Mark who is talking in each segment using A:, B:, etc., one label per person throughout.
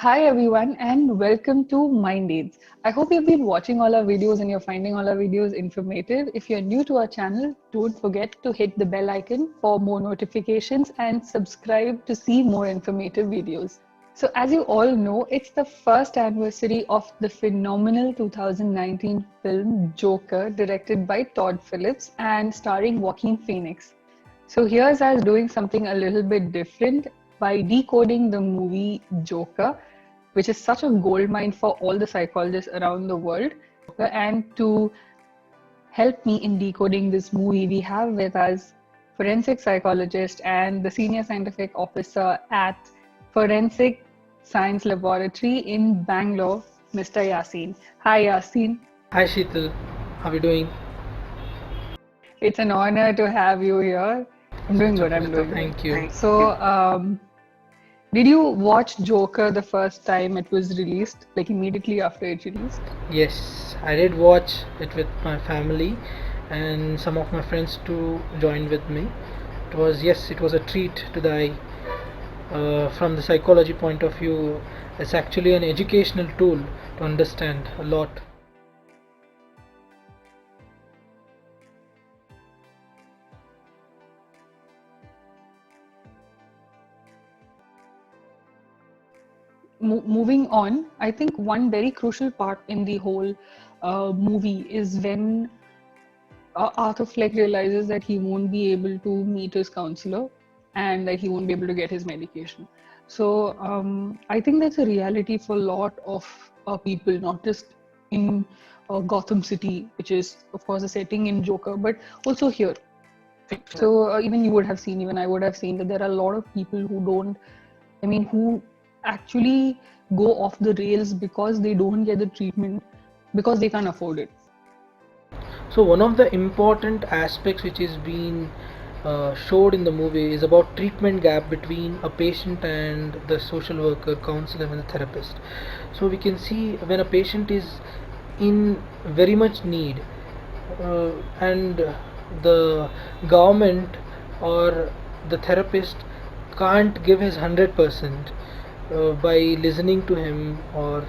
A: Hi everyone and welcome to Mind Aids. I hope you've been watching all our videos and you're finding all our videos informative. If you're new to our channel, don't forget to hit the bell icon for more notifications and subscribe to see more informative videos. So as you all know, it's the first anniversary of the phenomenal 2019 film Joker, directed by Todd Phillips and starring Joaquin Phoenix. So here's us doing something a little bit different by decoding the movie Joker, which is such a goldmine for all the psychologists around the world. And to help me in decoding this movie, we have with us forensic psychologist and the senior scientific officer at Forensic Science Laboratory in Bangalore, Mr. Yasin. Hi, Yasin.
B: Hi Sheetal, how are you doing?
A: It's an honor to have you here. I'm doing good. I'm doing good.
B: Thank you.
A: So, did you watch Joker the first time it was released, like immediately after it released?
B: Yes, I did watch it with my family and some of my friends too joined with me. It was a treat to the eye. From the psychology point of view, it's actually an educational tool to understand a lot.
A: Moving on, I think one very crucial part in the whole movie is when Arthur Fleck realizes that he won't be able to meet his counselor and that he won't be able to get his medication. So I think that's a reality for a lot of people, not just in Gotham City, which is, of course, a setting in Joker, but also here. So even you would have seen, even I would have seen that there are a lot of people who don't, who actually go off the rails because they don't get the treatment because they can't afford it.
B: So one of the important aspects which is being showed in the movie is about treatment gap between a patient and the social worker, counselor, and the therapist. So we can see when a patient is in very much need, and the government or the therapist can't give his 100% by listening to him or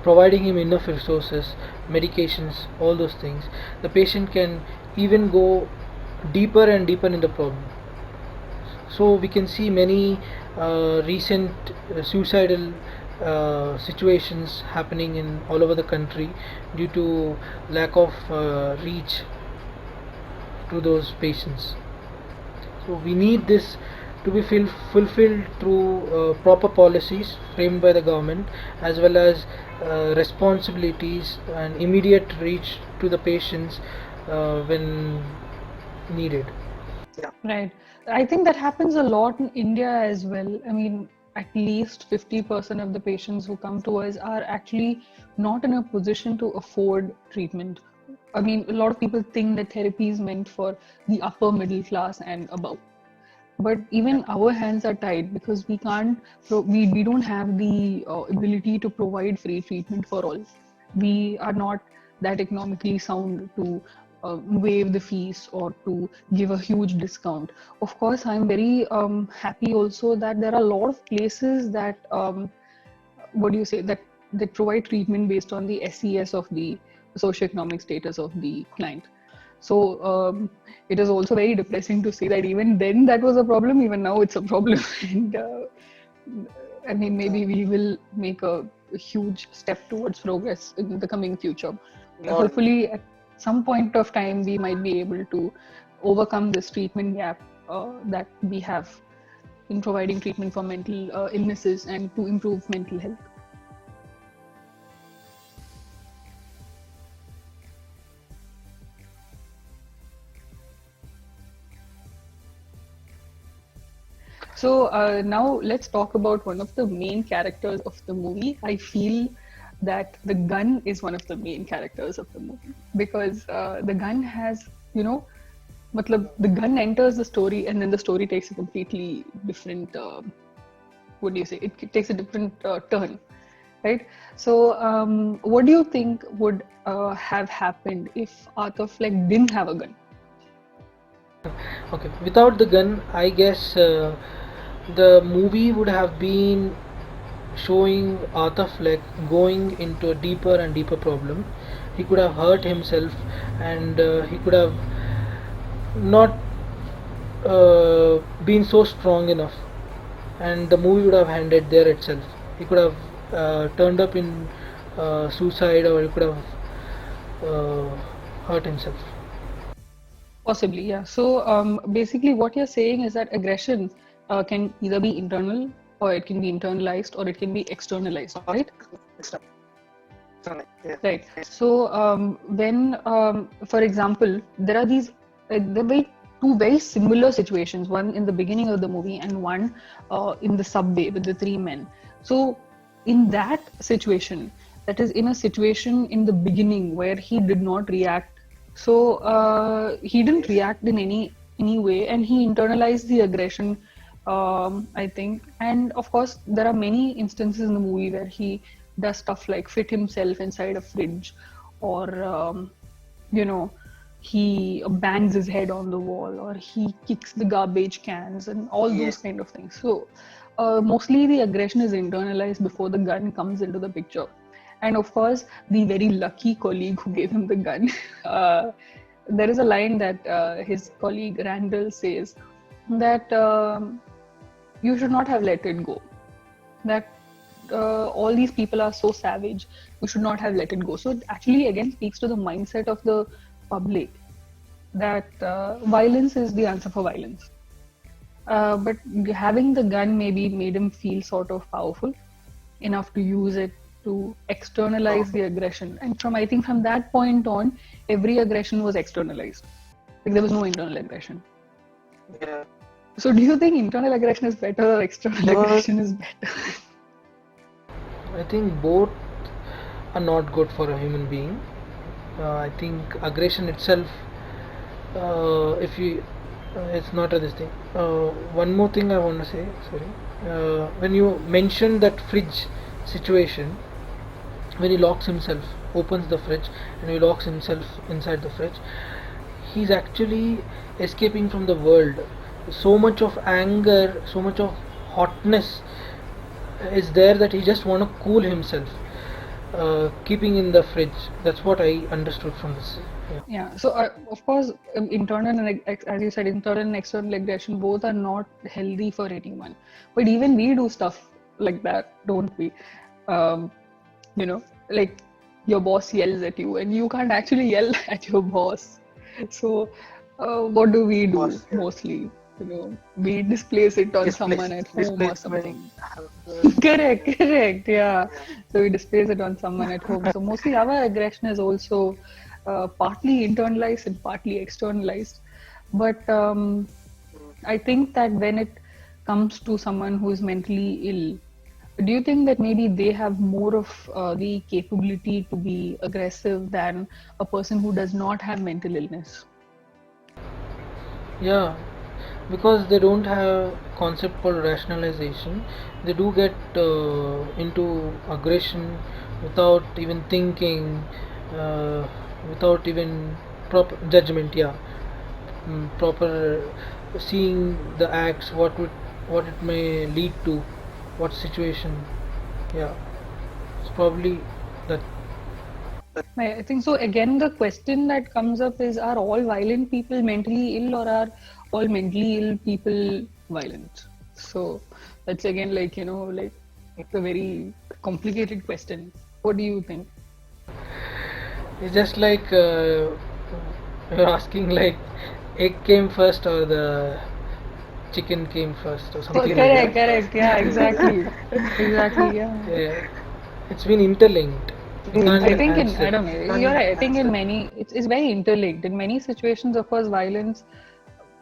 B: providing him enough resources, medications, all those things, the patient can even go deeper and deeper in the problem. So we can see many recent suicidal situations happening in all over the country due to lack of reach to those patients. So we need this to be fulfilled through proper policies framed by the government, as well as responsibilities and immediate reach to the patients when needed.
A: Right. I think that happens a lot in India as well. At least 50% of the patients who come to us are actually not in a position to afford treatment. A lot of people think that therapy is meant for the upper middle class and above. But even our hands are tied because we don't have the ability to provide free treatment for all. We are not that economically sound to waive the fees or to give a huge discount. Of course, I'm very happy also that there are a lot of places that that provide treatment based on the SES of the socioeconomic status of the client. So it is also very depressing to see that even then that was a problem, even now it's a problem. And maybe we will make a huge step towards progress in the coming future. Hopefully, at some point of time, we might be able to overcome this treatment gap that we have in providing treatment for mental illnesses and to improve mental health. So now let's talk about one of the main characters of the movie. I feel that the gun is one of the main characters of the movie because the gun has, the gun enters the story and then the story takes a completely different, what do you say? It takes a different turn, right? So what do you think would have happened if Arthur Fleck didn't have a gun?
B: Okay, without the gun, I guess the movie would have been showing Ataf like going into a deeper and deeper problem. He could have hurt himself, and he could have not been so strong enough, and the movie would have ended there itself. He could have turned up in suicide, or he could have uh, hurt himself.
A: Possibly, yeah. So basically, what you're saying is that aggression can either be internal, or it can be internalized, or it can be externalized, right? Right. So when, for example, there are these there are two very similar situations. One in the beginning of the movie, and one in the subway with the three men. So in that situation, that is in a situation in the beginning where he did not react. So he didn't react in any way, and he internalized the aggression. I think, and of course, there are many instances in the movie where he does stuff like fit himself inside a fridge, or you know, he bangs his head on the wall, or he kicks the garbage cans, and all those kind of things. So mostly the aggression is internalized before the gun comes into the picture. And of course, the very lucky colleague who gave him the gun. There is a line that his colleague Randall says that you should not have let it go. That all these people are so savage, you should not have let it go. So it actually again speaks to the mindset of the public that violence is the answer for violence. But having the gun maybe made him feel sort of powerful enough to use it to externalize the aggression. And from I think from that point on, every aggression was externalized. Like there was no internal aggression. So do you think internal aggression is better or external aggression is better?
B: I think both are not good for a human being. I think aggression itself, if you, it's not a this thing. One more thing I want to say. Sorry, when you mentioned that fridge situation, when he locks himself, opens the fridge, and he locks himself inside the fridge, he's actually escaping from the world. So much of anger, so much of hotness is there that he just want to cool himself, keeping in the fridge. That's what I understood from this.
A: Yeah. So of course, internal and as you said, internal and external aggression both are not healthy for anyone. But even we do stuff like that, don't we? Um, like your boss yells at you, and you can't actually yell at your boss. So what do we do mostly? We displace it on someone at home or something. Correct, yeah. So we displace it on someone at home. So mostly our aggression is also partly internalized and partly externalized. But I think that when it comes to someone who is mentally ill, do you think that maybe they have more of the capability to be aggressive than a person who does not have mental illness?
B: Yeah, because they don't have concept called rationalization. They do get into aggression without even thinking, uh, without even proper judgment. Yeah, proper seeing the acts, what it may lead to, what situation. Yeah, it's probably that.
A: I think so. Again, the question that comes up is: are all violent people mentally ill, or are all mentally ill people violent? So that's again like it's a very complicated question. What do you think?
B: It's just like you're asking like egg came first or the chicken came first or something like
A: Correct. Yeah, exactly. Exactly. Yeah.
B: yeah, it's been interlinked. You can't
A: I think in
B: answer.
A: I don't know. You're right. I think in many it's very interlinked. In many situations, of course, violence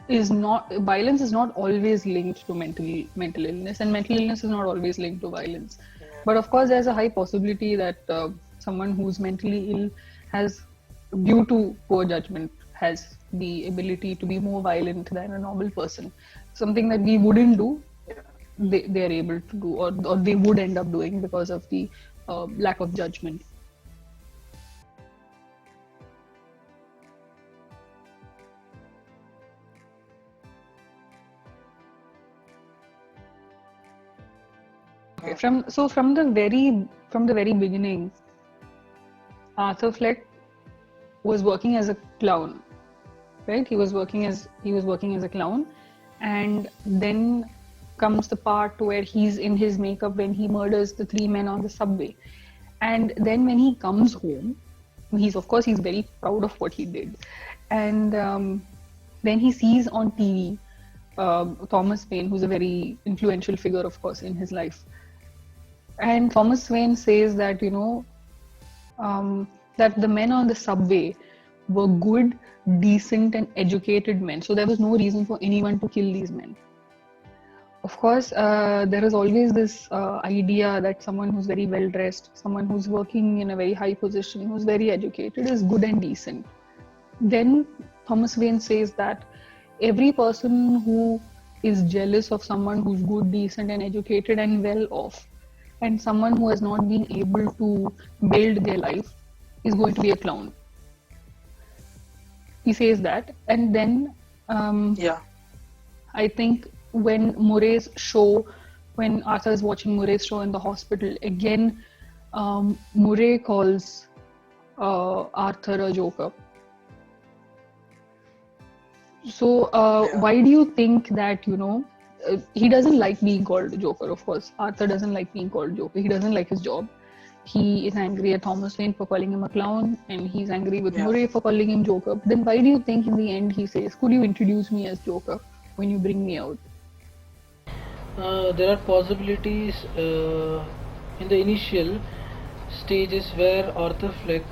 A: is not always linked to mental illness, and mental illness is not always linked to violence. But of course, there's a high possibility that someone who's mentally ill has, due to poor judgment, has the ability to be more violent than a normal person. Something that we wouldn't do, they are able to do, or they would end up doing because of the lack of judgment. Okay, from the very beginning, Arthur Fleck was working as a clown, right? He was working as a clown, and then comes the part where he's in his makeup when he murders the three men on the subway, and then when he comes home, he's very proud of what he did, and then he sees on TV Thomas Paine, who's a very influential figure, of course, in his life, and Thomas Paine says that that the men on the subway were good, decent, and educated men. So there was no reason for anyone to kill these men. Of course, there is always this idea that someone who's very well dressed, someone who's working in a very high position, who's very educated, is good and decent. Then Thomas Paine says that every person who is jealous of someone who's good, decent, and educated and well off, and someone who has not been able to build their life, is going to be a clown. He says that, and then I think when Arthur is watching Murray's show in the hospital, again, Murray calls Arthur a joker. So why do you think that, he doesn't like being called a joker, of course. Arthur doesn't like being called joker. He doesn't like his job. He is angry at Thomas Paine for calling him a clown, and he's angry with Murray for calling him joker. Then why do you think in the end he says, could you introduce me as joker when you bring me out?
B: There are possibilities in the initial stages where Arthur Fleck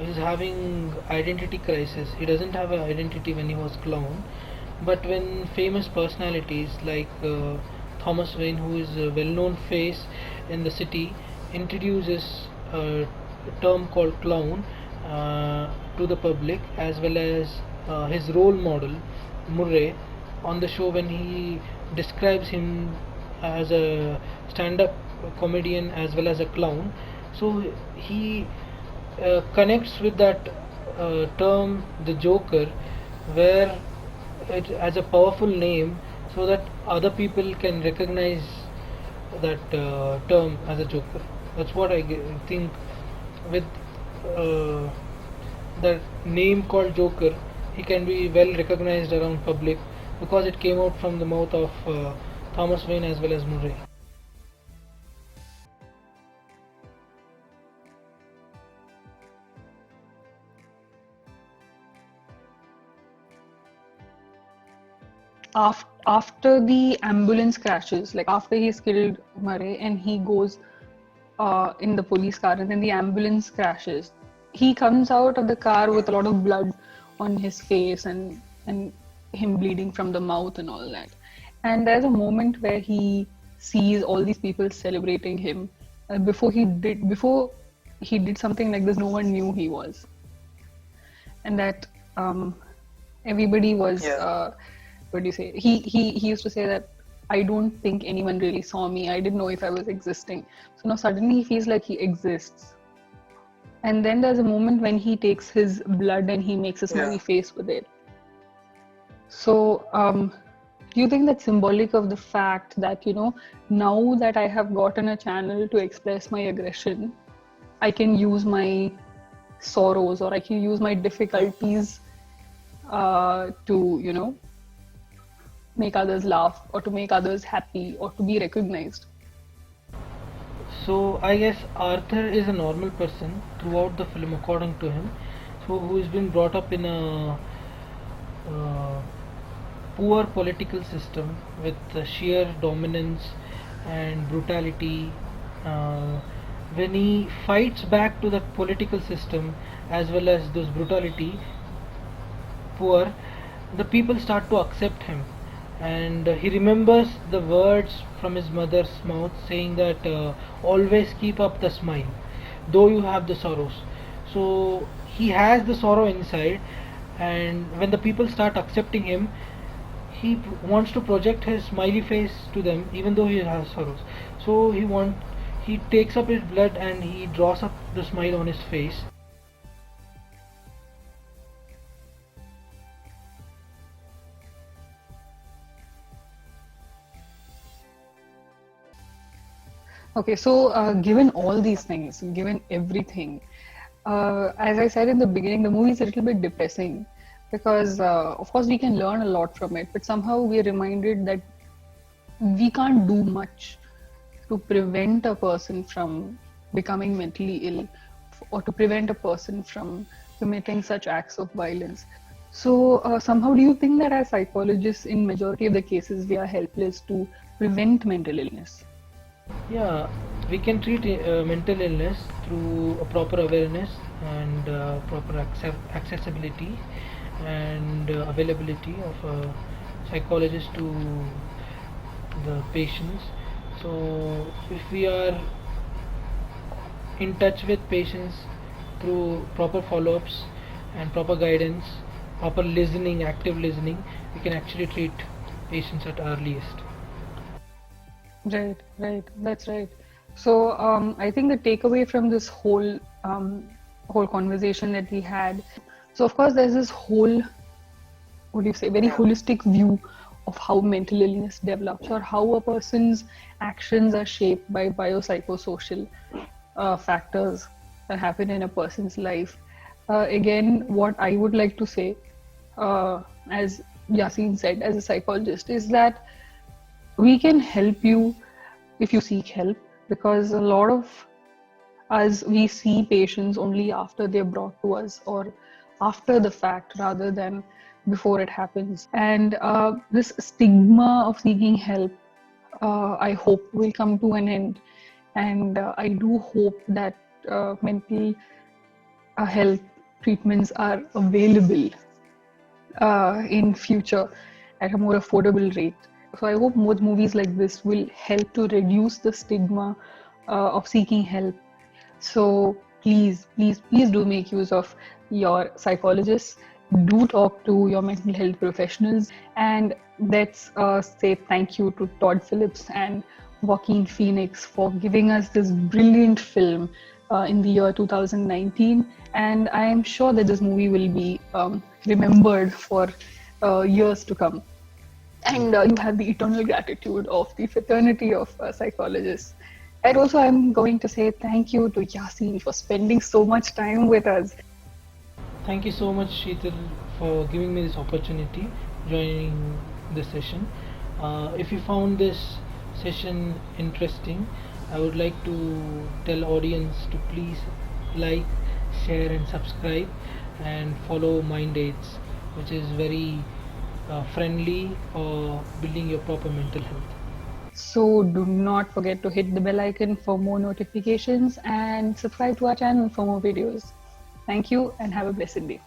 B: is having identity crisis. He doesn't have an identity when he was clown, but when famous personalities like Thomas Wayne, who is a well-known face in the city, introduces a term called clown to the public, as well as his role model Murray on the show, when he describes him as a stand-up comedian as well as a clown. So he connects with that term, the Joker, where it as a powerful name, so that other people can recognize that term as a Joker. That's what I think. With that name called Joker, he can be well recognized around public because it came out from the mouth of Thomas Wayne as well as Murray.
A: After the ambulance crashes, like after he's killed Murray and he goes in the police car, and then the ambulance crashes, he comes out of the car with a lot of blood on his face and him bleeding from the mouth and all that. And there's a moment where he sees all these people celebrating him. Before he did something like this, no one knew he was, and that everybody was. What do you say? He used to say that, I don't think anyone really saw me. I didn't know if I was existing. So now suddenly he feels like he exists. And then there's a moment when he takes his blood and he makes a smiley face with it. So do you think that's symbolic of the fact that, now that I have gotten a channel to express my aggression, I can use my sorrows or I can use my difficulties to, make others laugh or to make others happy or to be recognized?
B: So I guess Arthur is a normal person throughout the film, according to him, so who has been brought up in a poor political system with sheer dominance and brutality. When he fights back to that political system as well as those brutality, poor, the people start to accept him, and he remembers the words from his mother's mouth saying that always keep up the smile though you have the sorrows. So he has the sorrow inside, and when the people start accepting him, he wants to project his smiley face to them even though he has sorrows. So he takes up his blood and he draws up the smile on his face.
A: Okay, so given all these things, given everything, as I said in the beginning, the movie is a little bit depressing because, of course, we can learn a lot from it, but somehow we are reminded that we can't do much to prevent a person from becoming mentally ill or to prevent a person from committing such acts of violence. So somehow do you think that as psychologists in majority of the cases we are helpless to prevent mental illness?
B: Yeah, we can treat mental illness through a proper awareness and proper accessibility and availability of a psychologist to the patients. So, if we are in touch with patients through proper follow-ups and proper guidance, proper listening, active listening, we can actually treat patients at earliest.
A: Right, right. That's right. So I think the takeaway from this whole conversation that we had. So of course, there's this whole, what do you say, very holistic view of how mental illness develops or how a person's actions are shaped by biopsychosocial factors that happen in a person's life. Again, what I would like to say, as Yasin said, as a psychologist, is that we can help you if you seek help, because a lot of us, we see patients only after they're brought to us or after the fact rather than before it happens. And this stigma of seeking help, I hope will come to an end. And I do hope that mental health treatments are available in future at a more affordable rate. So I hope more movies like this will help to reduce the stigma of seeking help. So please, please, please do make use of your psychologists. Do talk to your mental health professionals, and let's say thank you to Todd Phillips and Joaquin Phoenix for giving us this brilliant film in the year 2019. And I am sure that this movie will be remembered for years to come. And you have the eternal gratitude of the fraternity of psychologists. And also, I'm going to say thank you to Yasin for spending so much time with us.
B: Thank you so much, Sheetal, for giving me this opportunity, joining this session. If you found this session interesting, I would like to tell audience to please like, share, and subscribe, and follow Mind Aids, which is very friendly for building your proper mental health.
A: So do not forget to hit the bell icon for more notifications and subscribe to our channel for more videos. Thank you and have a blessed day.